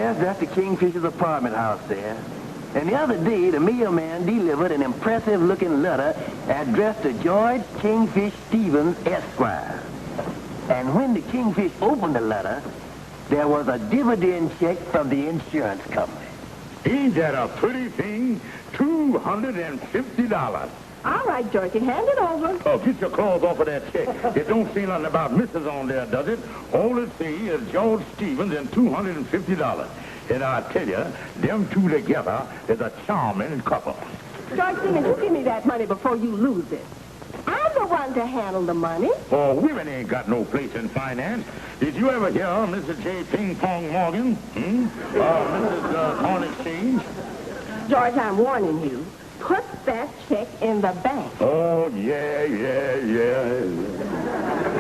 Yes, that's the Kingfisher's apartment house there. And the other day, the mailman delivered an impressive-looking letter addressed to George Kingfish Stevens, Esquire. And when the Kingfish opened the letter, there was a dividend check from the insurance company. Ain't that a pretty thing? $250. All right, Georgie, hand it over. Oh, get your claws off of that check. It don't say nothing about Mrs. on there, does it? All it says is George Stevens and $250. And I tell you, them two together is a charming couple. George Stevens, you give me that money before you lose it. I'm the one to handle the money. Oh, women ain't got no place in finance. Did you ever hear Mrs. J. Ping Pong Morgan? Mrs. Corn Exchange? George, I'm warning you. Put that check in the bank. Oh, yeah.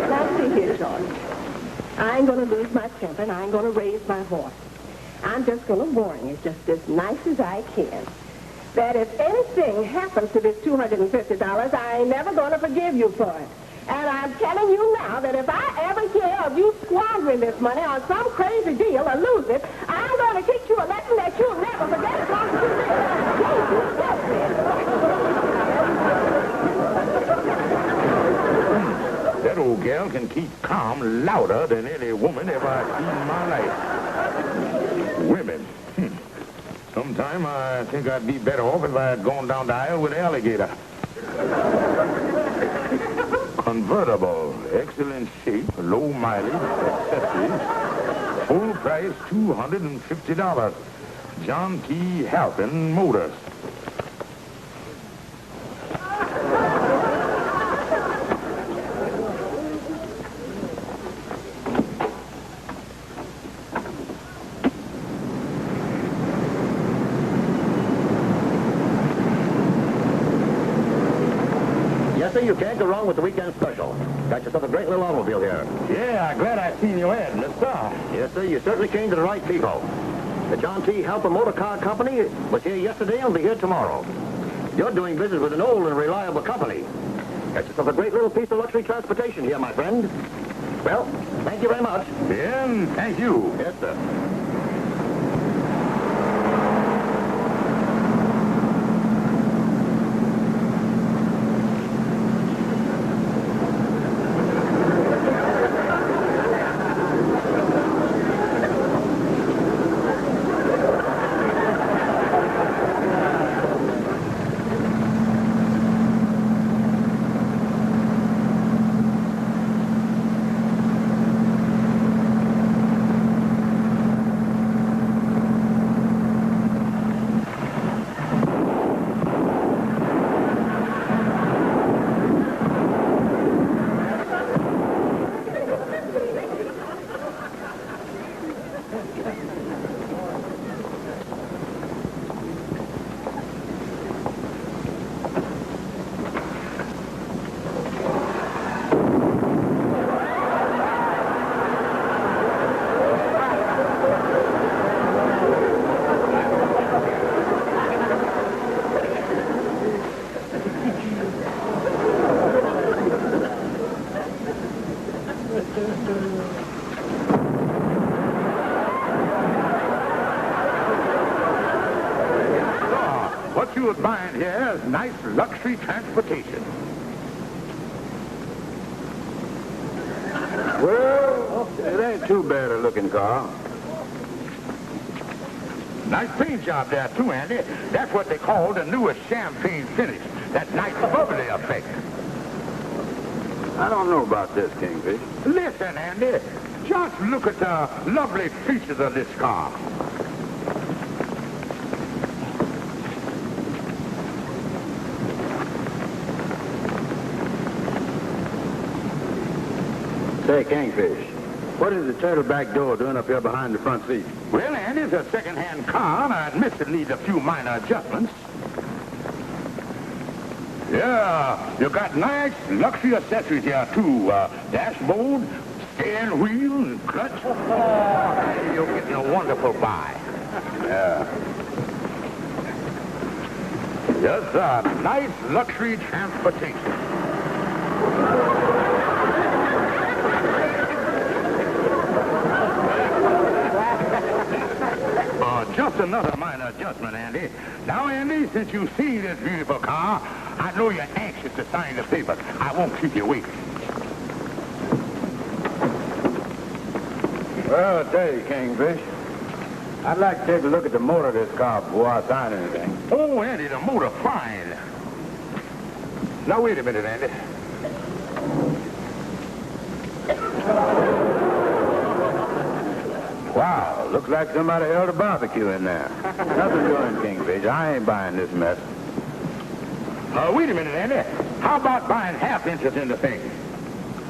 Now, see here, George. I ain't going to lose my temper, and I ain't going to raise my voice. I'm just going to warn you just as nice as I can that if anything happens to this $250, I ain't never going to forgive you for it. And I'm telling you now that if I ever hear of you squandering this money on some crazy deal or lose it, I'm going to teach you a lesson that you'll never forget because you That old gal can keep calm louder than any woman ever I've seen in my life. Women. Sometime I think I'd be better off if I had gone down the aisle with an alligator. Convertible, excellent shape, low mileage, accessories, full price $250. John T. Halpin Motors. You can't go wrong with the weekend special. Got yourself a great little automobile here. Yeah, glad I seen you ad, mister. Yes, sir, you certainly came to the right people. The John T. Halpin Motor Car Company was here yesterday and will be here tomorrow. You're doing business with an old and reliable company. Got yourself a great little piece of luxury transportation here, my friend. Well, thank you very much. And thank you. Yes, sir. What you was buying here is nice luxury transportation. Well, it ain't too bad a looking car. Nice paint job there, too, Andy. That's what they call the newest champagne finish. That nice bubbly effect. I don't know about this, Kingfish. Listen, Andy. Just look at the lovely features of this car. Say, Kingfish, what is the turtleback door doing up here behind the front seat? Well, Andy, it's a second-hand car, and I admit it needs a few minor adjustments. Yeah, you got nice luxury accessories here, too. Dashboard, steering wheel, and clutch. Oh, you're getting a wonderful buy. Yeah. Just a nice luxury transportation. just another minor adjustment, Andy. Now, Andy, since you've seen this beautiful car, I know you're anxious to sign the papers. I won't keep you waiting. Well, I'll tell you, Kingfish, I'd like to take a look at the motor of this car before I sign anything. Oh, Andy, the motor fine. Now, wait a minute, Andy. Wow, looks like somebody held a barbecue in there. Nothing doing, Kingfish. I ain't buying this mess. Wait a minute, Andy. How about buying half interest in the thing?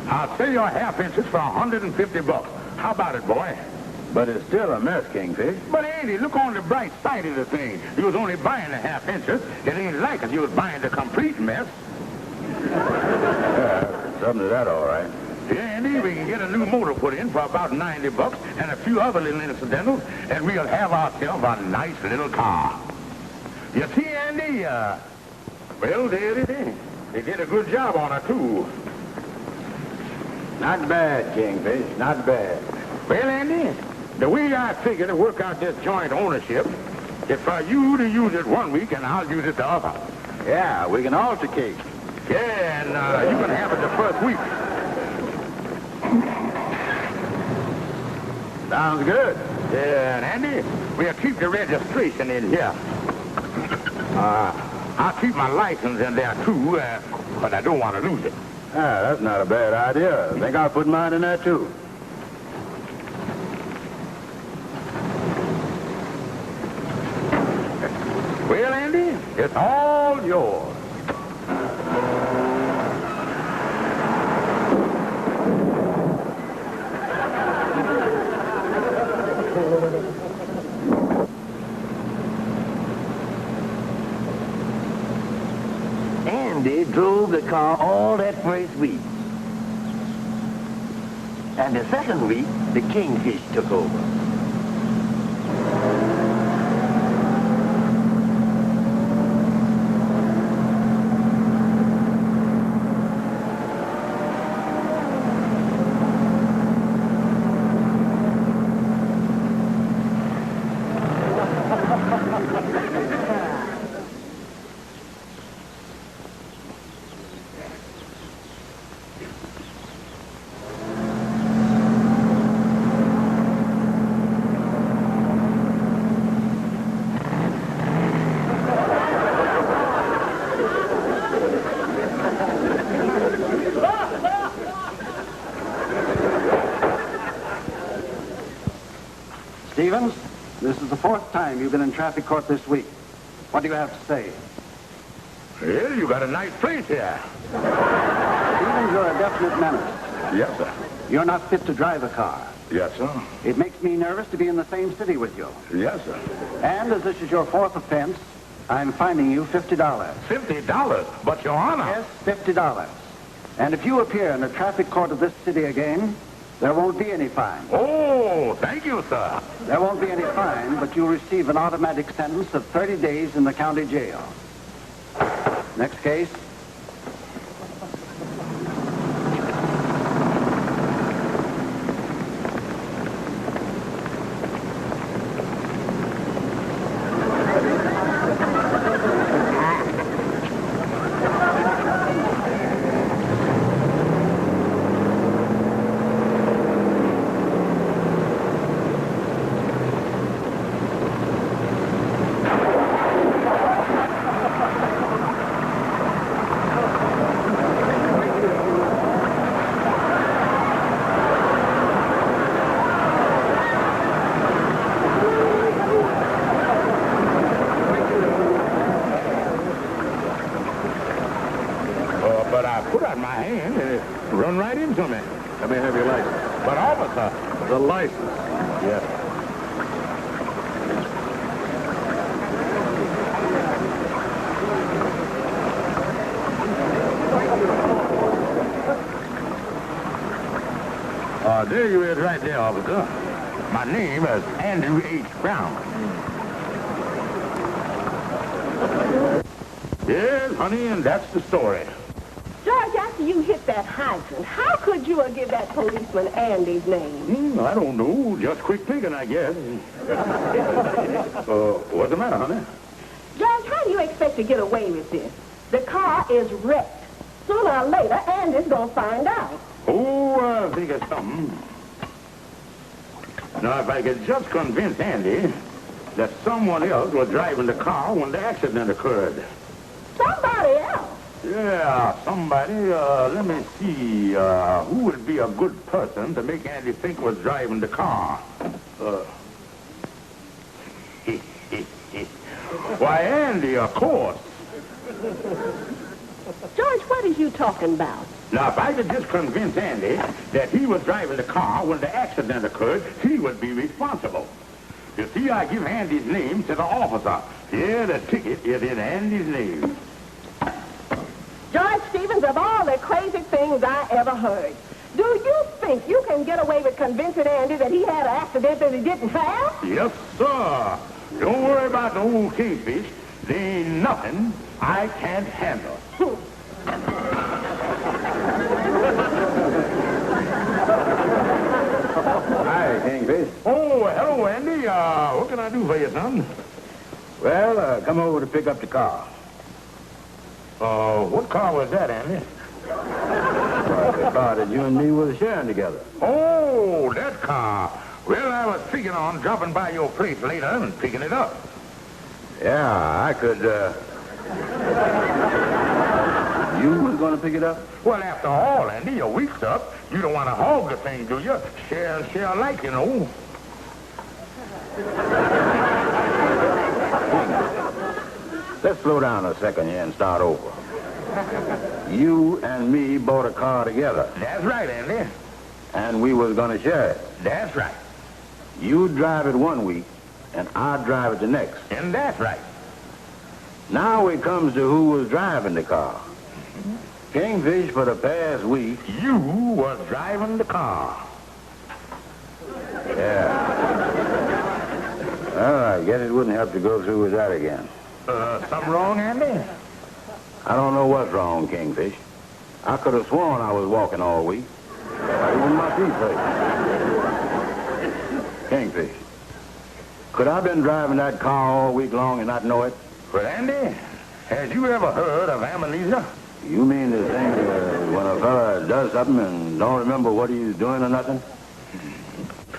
I'll sell your half interest for $150. How about it, boy? But it's still a mess, Kingfish. But, Andy, look on the bright side of the thing. You was only buying the half interest. It ain't like it. You was buying the complete mess. Yeah, something to that, all right. Yeah, Andy, we can get a new motor put in for about $90 and a few other little incidentals, and we'll have ourselves a nice little car. You see, Andy, well, there it is. They did a good job on it, too. Not bad, Kingfish. Not bad. Well, Andy, the way I figure to work out this joint ownership is for you to use it one week and I'll use it the other. Yeah, we can alternate. Yeah, and you can have it the first week. Sounds good. Yeah, and Andy, we'll keep the registration in here. I'll keep my license in there, too, but I don't want to lose it. Ah, that's not a bad idea. I think I'll put mine in there, too. Well, Andy, it's all yours. Andy drove the car all that first week. And the second week, the Kingfish took over. Stevens, this is the fourth time you've been in traffic court this week. What do you have to say? Well, you got a nice place here. Stevens, you're a definite menace. Yes, sir. You're not fit to drive a car. Yes, sir. It makes me nervous to be in the same city with you. Yes, sir. And as this is your fourth offense, I'm fining you $50. $50? But, Your Honor... Yes, $50. And if you appear in the traffic court of this city again, there won't be any fine. Oh, thank you, sir. There won't be any fine, but you'll receive an automatic sentence of 30 days in the county jail. Next case. But I put out my hand and it run right into me. Let me have your license. But, officer... The license. Yes. There you is right there, officer. My name is Andrew H. Brown. Yes, honey, and that's the story. George, I after you hit that hydrant, how could you give that policeman Andy's name? I don't know. Just quick thinking, I guess. What's the matter, honey? George, how do you expect to get away with this? The car is wrecked. Sooner or later, Andy's going to find out. Oh, I think of something. Now, if I could just convince Andy that someone else was driving the car when the accident occurred. Somebody else? Yeah, somebody. Let me see. Who would be a good person to make Andy think was driving the car? Why, Andy, of course. George, what are you talking about? Now, if I could just convince Andy that he was driving the car when the accident occurred, he would be responsible. You see, I give Andy's name to the officer. Here, the ticket is in Andy's name. George Stevens, of all the crazy things I ever heard, do you think you can get away with convincing Andy that he had an accident that he didn't have? Yes, sir. Don't worry about the old kingfish. There ain't nothing I can't handle. Hi, Kingfish. Oh, hello, Andy. What can I do for you, son? Well, come over to pick up the car. What car was that, Andy? The car that you and me were sharing together. Oh, that car. Well, I was figuring on dropping by your place later and picking it up. Yeah, I could, You was going to pick it up? Well, after all, Andy, your week's up. You don't want to hog the thing, do you? Share alike, you know. Let's slow down a second here and start over. You and me bought a car together. That's right, Andy. And we was going to share it. That's right. You drive it one week, and I drive it the next. And that's right. Now it comes to who was driving the car. Kingfish, for the past week... You was driving the car. Yeah. Well, I guess it wouldn't have to go through with that again. Something wrong, Andy? I don't know what's wrong, Kingfish. I could have sworn I was walking all week. Even my feet hurt. Kingfish, could I have been driving that car all week long and not know it? Well, Andy, has you ever heard of amnesia? You mean the thing when a fella does something and don't remember what he's doing or nothing?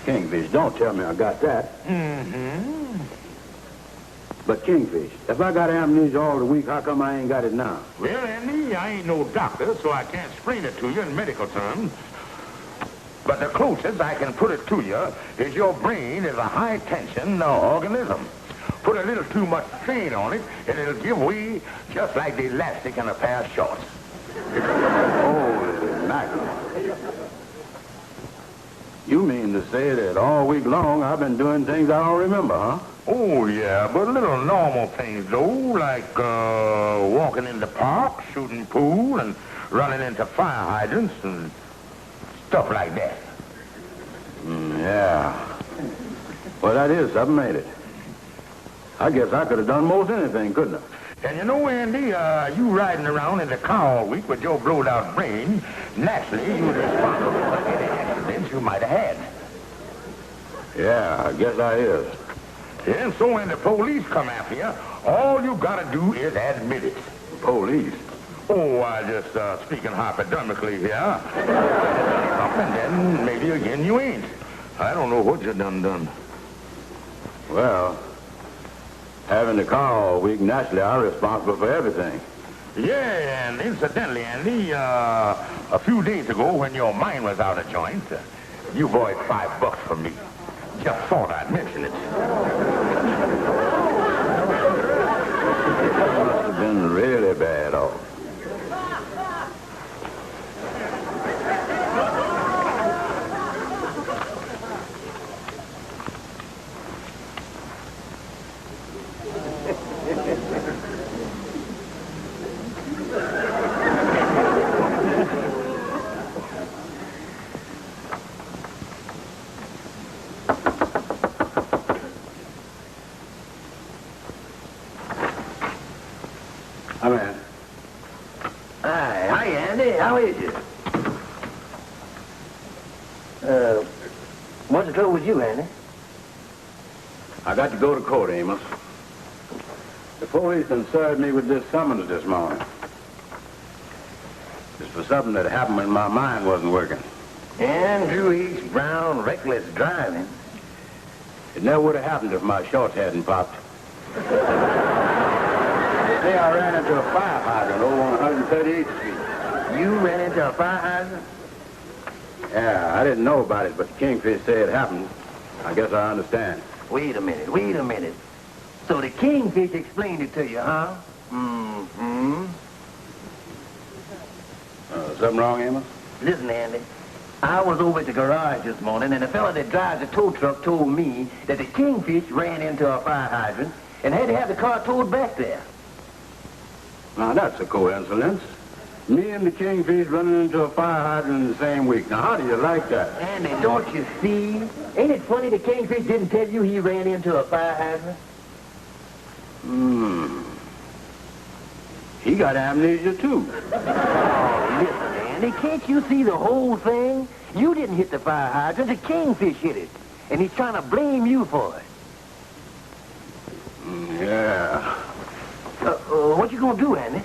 Kingfish, don't tell me I got that. Mm-hmm. But Kingfish, if I got amnesia all the week, how come I ain't got it now? Well, Andy, I ain't no doctor, so I can't explain it to you in medical terms. But the closest I can put it to you is your brain is a high-tension organism. Put a little too much strain on it, and it'll give way just like the elastic in a pair of shorts. Oh, mackerel. You mean to say that all week long I've been doing things I don't remember, huh? Oh, yeah, but little normal things, though, like walking in the park, shooting pool, and running into fire hydrants and stuff like that. Yeah. Well, that is something, ain't it? I guess I could have done most anything, couldn't I? And you know, Andy, you riding around in the car all week with your blowed-out brain, naturally, you're responsible for any accidents you might have had. Yeah, I guess I is. And so when the police come after you, all you gotta do is admit it. Police? Oh, I just speaking hypodermically here. Something, then maybe again you ain't. I don't know what you done. Well, having the car all week, naturally, I'm responsible for everything. Yeah, and incidentally, Andy, a few days ago when your mind was out of joint, you borrowed $5 from me. Just thought I'd mention it. Must have been really bad off. Hi, Hey, how is you? What's the trouble with you, Andy? I got to go to court, Amos. The police done served me with this summons this morning. It's for something that happened when my mind wasn't working. Andrew H. Brown, reckless driving. It never would have happened if my shorts hadn't popped. They say I ran into a fire hydrant over on 138th Street. You ran into a fire hydrant? Yeah, I didn't know about it, but the Kingfish said it happened. I guess I understand. Wait a minute. So the Kingfish explained it to you, huh? Mm-hmm. Something wrong, Amos? Listen, Andy. I was over at the garage this morning, and the fella that drives the tow truck told me that the Kingfish ran into a fire hydrant and had to have the car towed back there. Now, that's a coincidence. Me and the Kingfish running into a fire hydrant in the same week. Now, how do you like that? Andy, don't you see? Ain't it funny the Kingfish didn't tell you he ran into a fire hydrant? He got amnesia, too. Oh, listen, Andy, can't you see the whole thing? You didn't hit the fire hydrant, the Kingfish hit it. And he's trying to blame you for it. Yeah. What you gonna do, Andy?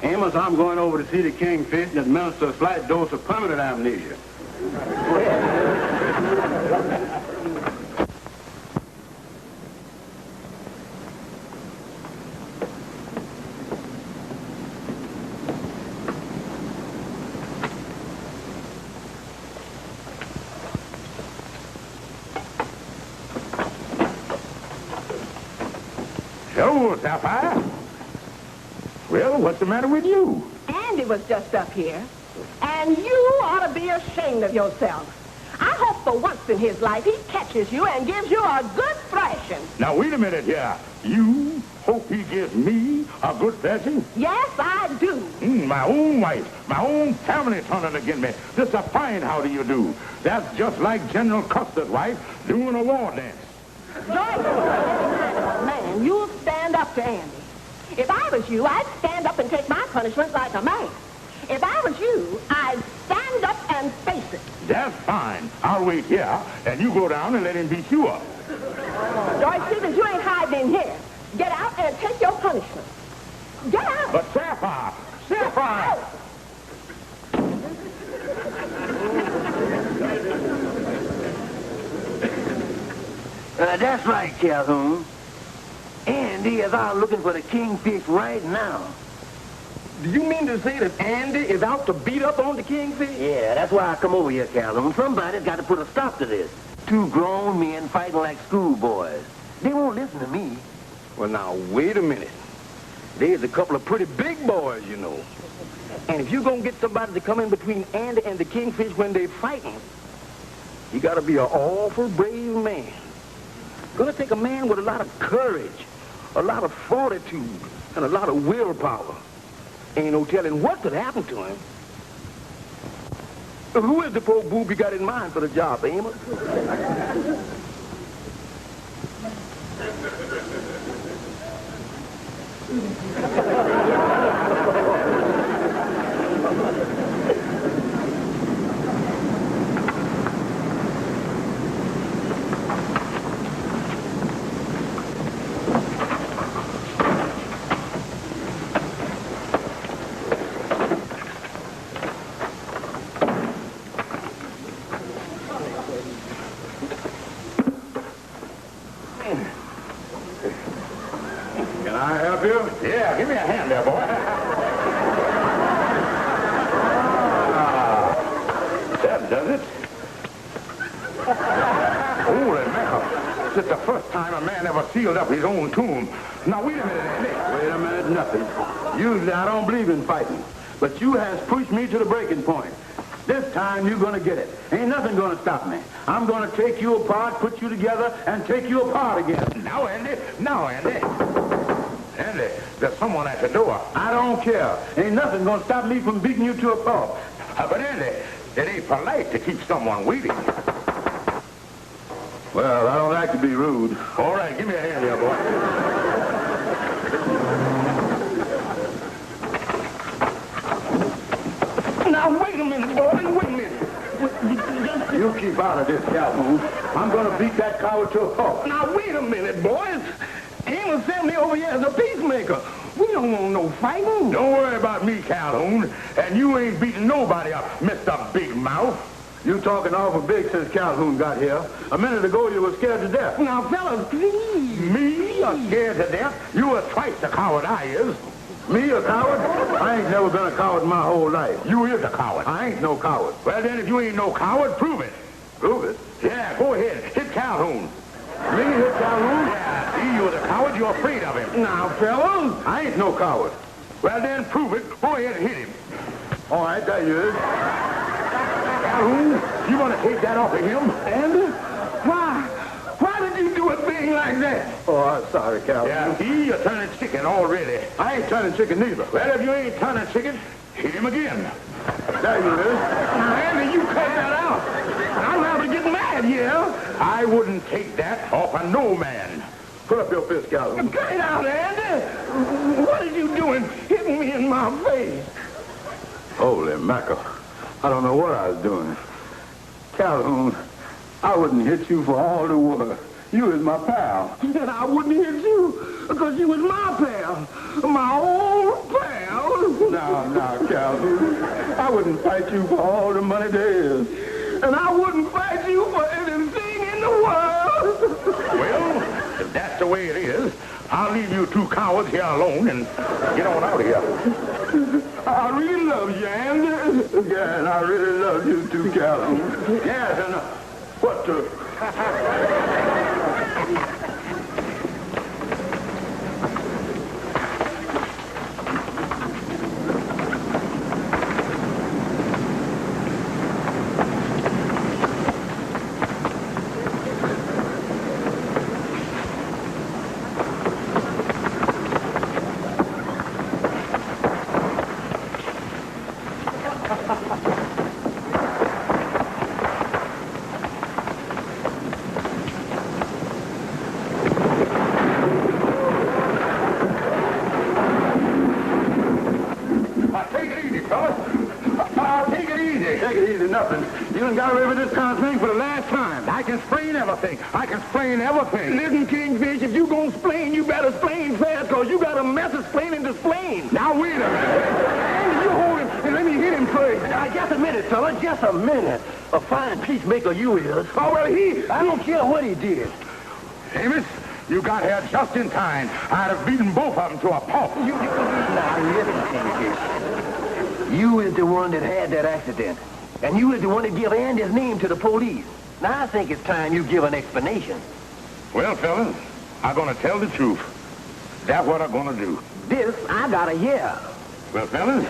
Amos, I'm going over to see the Kingfish and administer a slight dose of permanent amnesia. Hello, Sapphire. Well, what's the matter with you? Andy was just up here, and you ought to be ashamed of yourself. I hope for once in his life he catches you and gives you a good thrashing. Now, wait a minute here. You hope he gives me a good thrashing? Yes, I do. My own wife, my own family turning against me. Just a fine how do you do. That's just like General Custer's wife doing a war dance. Joyce, man, you'll stand up to Andy. If I was you, I'd stand up and take my punishment like a man. If I was you, I'd stand up and face it. That's fine. I'll wait here, and you go down and let him beat you up. Joyce Stevens, you ain't hiding in here. Get out and take your punishment. Get out. But Sapphire! Sapphire! That's right, Calhoun. Andy is out looking for the Kingfish right now. Do you mean to say that Andy is out to beat up on the Kingfish? Yeah, that's why I come over here, Calhoun. Somebody's got to put a stop to this. Two grown men fighting like schoolboys. They won't listen to me. Well, now, wait a minute. There's a couple of pretty big boys, you know. And if you're going to get somebody to come in between Andy and the Kingfish when they're fighting, you got to be an awful brave man. Gonna take a man with a lot of courage, a lot of fortitude, and a lot of willpower. Ain't no telling what could happen to him. Who is the poor boob you got in mind for the job, Amos? Can I help you? Yeah, give me a hand there, boy. That does it. Holy mackerel. This is the first time a man ever sealed up his own tomb. Now, wait a minute, Andy. Wait a minute, nothing. Usually I don't believe in fighting, but you has pushed me to the breaking point. This time you're gonna get it. Ain't nothing gonna stop me. I'm gonna take you apart, put you together, and take you apart again. Now, Andy. Now, Andy. Andy, there's someone at the door. I don't care. Ain't nothing gonna stop me from beating you to a pulp. But, Andy, it ain't polite to keep someone waiting. Well, I don't like to be rude. All right, give me a hand here, boy. keep out of this, Calhoun. I'm going to beat that coward to a pulp. Now, wait a minute, boys. Amos sent me over here as a peacemaker. We don't want no fighting. Don't worry about me, Calhoun. And you ain't beating nobody up, Mr. Big Mouth. You talking awful big since Calhoun got here. A minute ago, you were scared to death. Now, fellas, please. Me? You're scared to death? You were twice the coward I is. Me, a coward? I ain't never been a coward my whole life. You is a coward. I ain't no coward. Well, then, if you ain't no coward, prove it. Prove it. Yeah, go ahead. Hit Calhoun. Me hit Calhoun? Yeah, see, you're the coward. You're afraid of him. Now, fellas. I ain't no coward. Well, then, prove it. Go ahead and hit him. All right, there you is. Calhoun, you want to take that off of him? Andy, why did you do a thing like that? Oh, I'm sorry, Calhoun. Yeah, see, you're turning chicken already. I ain't turning chicken neither. Well, if you ain't turning chicken, hit him again. There you is. Now, Andy, you cut that out. I'm liable to get mad here. I wouldn't take that off of no man. Put up your fist, Calhoun. Cut it out, Andy. What are you doing hitting me in my face? Holy mackerel. I don't know what I was doing. Calhoun, I wouldn't hit you for all the world. You is my pal. And I wouldn't hit you because you was my pal. My old pal. Now, Calhoun, I wouldn't fight you for all the money there is. And I wouldn't fight you for anything in the world. Well, if that's the way it is, I'll leave you two cowards here alone and get on out of here. I really love you, Andy. Yeah, and I really love you too, Calhoun. Yes, and what the... Nothing. You done got away with this kind of thing for the last time. I can explain everything. I can explain everything. Listen, Kingfish, if you gonna explain, you better explain fast, because you got a mess explaining to explain. Now, wait a minute. Andy, you hold him and let me hit him first. Now, just a minute, fella, just a minute. A fine peacemaker you is. Oh, well, I don't care what he did. Amos, you got here just in time. I'd have beaten both of them to a pulp. Now, listen, Kingfish. You is the one that had that accident. And you is the one that give Andy's name to the police. Now, I think it's time you give an explanation. Well, fellas, I'm going to tell the truth. That's what I'm going to do. This, I gotta hear. Well, fellas,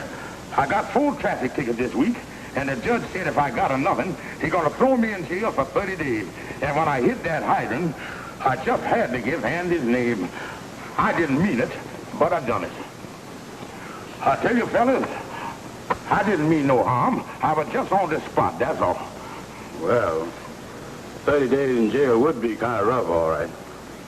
I got 4 traffic tickets this week, and the judge said if I got another, he's going to throw me in jail for 30 days. And when I hit that hydrant, I just had to give Andy's name. I didn't mean it, but I done it. I tell you, fellas, I didn't mean no harm. I was just on the spot, that's all. Well, 30 days in jail would be kind of rough, all right.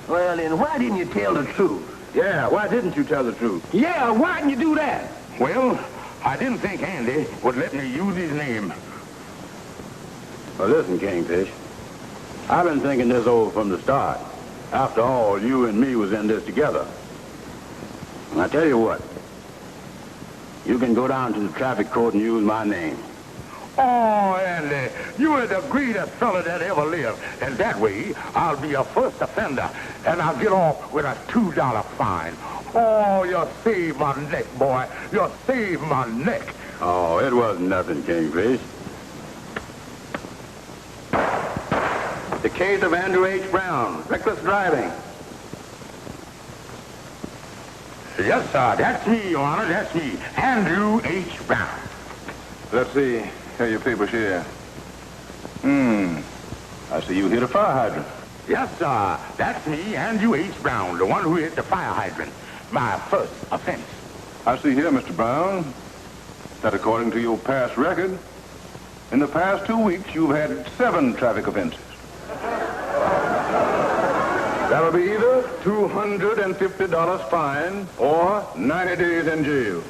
Well, then why didn't you tell the truth? Yeah, why didn't you tell the truth? Yeah, why didn't you do that? Well, I didn't think Andy would let me use his name. Well, listen, Kingfish. I've been thinking this over from the start. After all, you and me was in this together. And I tell you what. You can go down to the traffic court and use my name. Oh, Andy, you are the greatest fella that ever lived. And that way, I'll be a first offender, and I'll get off with a $2 fine. Oh, you saved my neck, boy. You saved my neck. Oh, it wasn't nothing, Kingfish. The case of Andrew H. Brown, reckless driving. Yes, sir. That's me, Your Honor. That's me. Andrew H. Brown. Let's see. Here your papers here. I see you hit a fire hydrant. Yes, sir. That's me, Andrew H. Brown, the one who hit the fire hydrant. My first offense. I see here, Mr. Brown, that according to your past record, in the past 2 weeks, you've had 7 traffic offenses. That'll be either $250 fine or 90 days in jail.